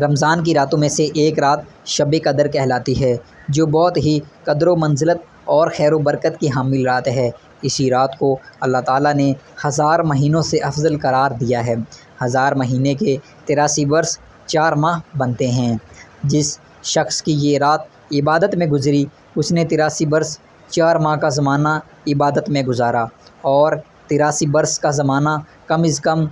رمضان کی راتوں میں سے ایک رات شب قدر کہلاتی ہے، جو بہت ہی قدر و منزلت اور خیر و برکت کی حامل رات ہے۔ اسی رات کو اللہ تعالیٰ نے 1000 مہینوں سے افضل قرار دیا ہے۔ 1000 مہینے کے 83 برس 4 ماہ بنتے ہیں۔ جس شخص کی یہ رات عبادت میں گزری، اس نے 83 برس 4 ماہ کا زمانہ عبادت میں گزارا، اور 83 برس کا زمانہ کم از کم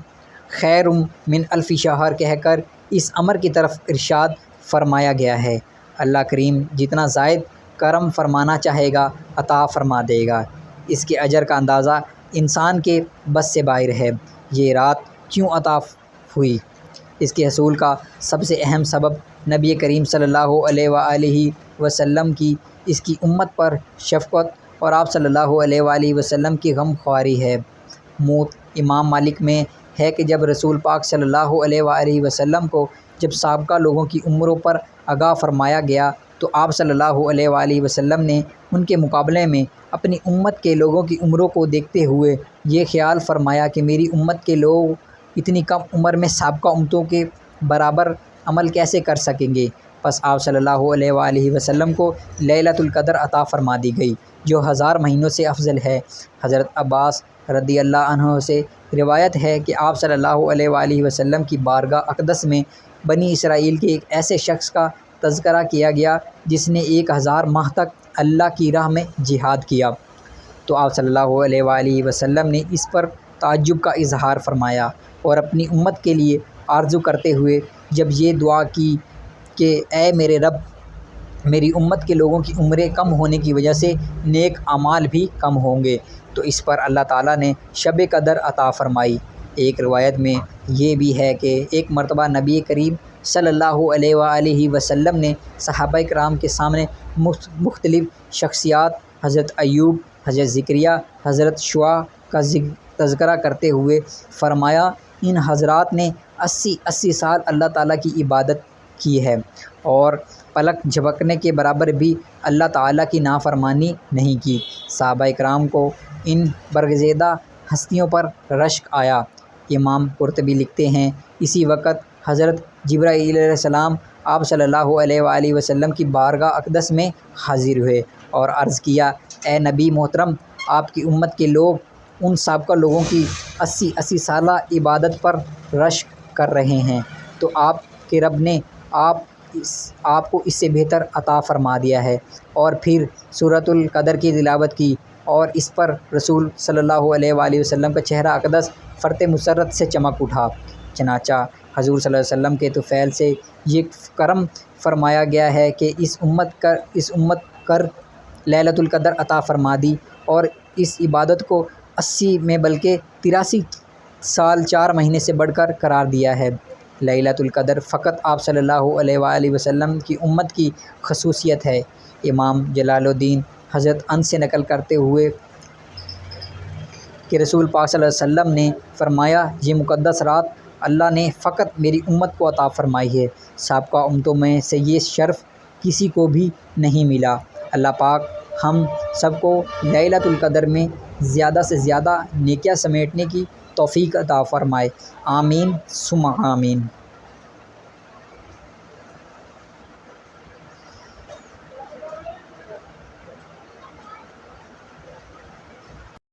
خیر من الف شہر کہہ کر اس امر کی طرف ارشاد فرمایا گیا ہے۔ اللہ کریم جتنا زائد کرم فرمانا چاہے گا عطا فرما دے گا۔ اس کے اجر کا اندازہ انسان کے بس سے باہر ہے۔ یہ رات کیوں عطا ہوئی؟ اس کے حصول کا سب سے اہم سبب نبی کریم صلی اللہ علیہ وآلہ وسلم کی اس کی امت پر شفقت اور آپ صلی اللہ علیہ وآلہ وسلم کی غم خواری ہے۔ موت امام مالک میں ہے کہ جب رسول پاک صلی اللہ علیہ وآلہ وسلم کو جب سابقہ لوگوں کی عمروں پر آگاہ فرمایا گیا تو آپ صلی اللہ علیہ وآلہ وسلم نے ان کے مقابلے میں اپنی امت کے لوگوں کی عمروں کو دیکھتے ہوئے یہ خیال فرمایا کہ میری امت کے لوگ اتنی کم عمر میں سابقہ امتوں کے برابر عمل کیسے کر سکیں گے؟ پس آپ صلی اللہ علیہ وآلہ وسلم کو لیلۃ القدر عطا فرما دی گئی، جو 1000 مہینوں سے افضل ہے۔ حضرت عباس رضی اللہ عنہ سے روایت ہے کہ آپ صلی اللہ علیہ وآلہ وسلم کی بارگاہ اقدس میں بنی اسرائیل کے ایک ایسے شخص کا تذکرہ کیا گیا جس نے 1000 ماہ تک اللہ کی راہ میں جہاد کیا، تو آپ صلی اللہ علیہ وآلہ وسلم نے اس پر تعجب کا اظہار فرمایا اور اپنی امت کے لیے آرزو کرتے ہوئے جب یہ دعا کی کہ اے میرے رب، میری امت کے لوگوں کی عمریں کم ہونے کی وجہ سے نیک اعمال بھی کم ہوں گے، تو اس پر اللہ تعالیٰ نے شب قدر عطا فرمائی۔ ایک روایت میں یہ بھی ہے کہ ایک مرتبہ نبی کریم صلی اللہ علیہ وآلہ وسلم نے صحابہ کرام کے سامنے مختلف شخصیات حضرت ایوب، حضرت زکریا، حضرت شعیب کا تذکرہ کرتے ہوئے فرمایا، ان حضرات نے 80 سال اللہ تعالیٰ کی عبادت کی ہے اور پلک جھپکنے کے برابر بھی اللہ تعالیٰ کی نافرمانی نہیں کی۔ صحابہ کرام کو ان برگزیدہ ہستیوں پر رشک آیا۔ امام قرطبی لکھتے ہیں، اسی وقت حضرت جبرائیل علیہ السلام آپ صلی اللہ علیہ وآلہ وسلم کی بارگاہ اقدس میں حاضر ہوئے اور عرض کیا، اے نبی محترم، آپ کی امت کے لوگ ان سابقہ لوگوں کی 80 سالہ عبادت پر رشک کر رہے ہیں، تو آپ کے رب نے آپ کو اس سے بہتر عطا فرما دیا ہے، اور پھر سورۃ القدر کی تلاوت کی، اور اس پر رسول صلی اللہ علیہ وآلہ وسلم کا چہرہ اقدس فرط مسرت سے چمک اٹھا۔ چنانچہ حضور صلی اللہ علیہ وسلم کے طفیل سے یہ کرم فرمایا گیا ہے کہ اس امت کر لیلۃ القدر عطا فرما دی، اور اس عبادت کو 80 میں بلکہ 83 سال 4 مہینے سے بڑھ کر قرار دیا ہے۔ لیلۃ القدر فقط آپ صلی اللہ علیہ وآلہ وسلم کی امت کی خصوصیت ہے۔ امام جلال الدین حضرت انس سے نقل کرتے ہوئے کہ رسول پاک صلی اللہ علیہ وسلم نے فرمایا، یہ مقدس رات اللہ نے فقط میری امت کو عطا فرمائی ہے، سابقہ امتوں میں سے یہ شرف کسی کو بھی نہیں ملا۔ اللہ پاک ہم سب کو لیلۃ القدر میں زیادہ سے زیادہ نیکیاں سمیٹنے کی توفیق عطا فرمائے، آمین ثم آمین۔